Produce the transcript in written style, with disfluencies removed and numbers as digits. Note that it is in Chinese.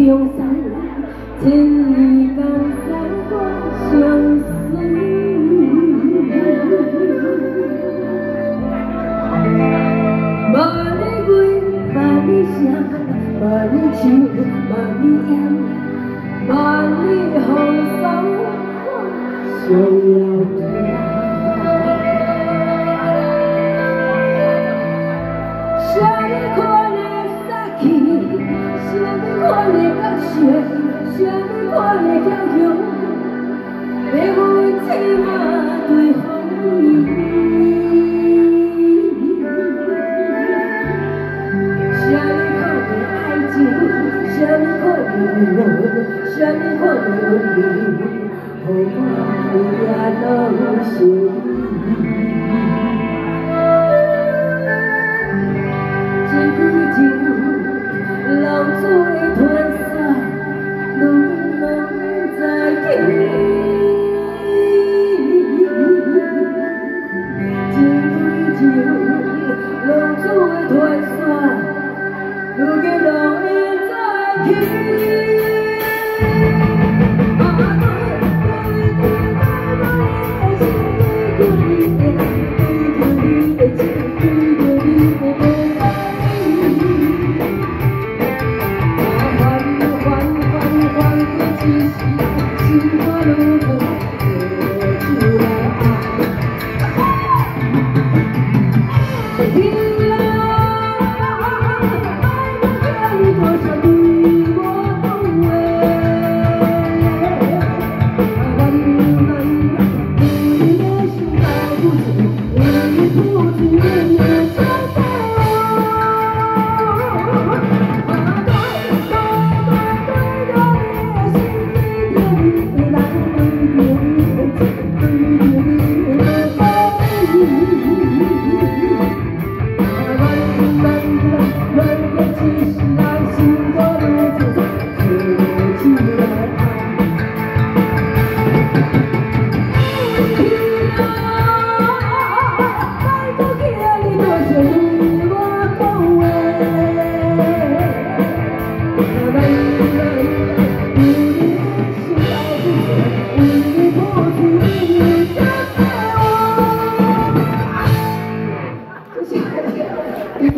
中山，千里江山我相随。万里月，万里声，万里树，万里烟，万里风霜相遥听。啥物款的杀气，啥物款的角色，啥物款的英雄，要为骑马对风雨。 什么款的爱情，什么款的温柔，互我也拢是。这几情，老做的团散，拢在起。这几情，老做的团散，如今拢会在起。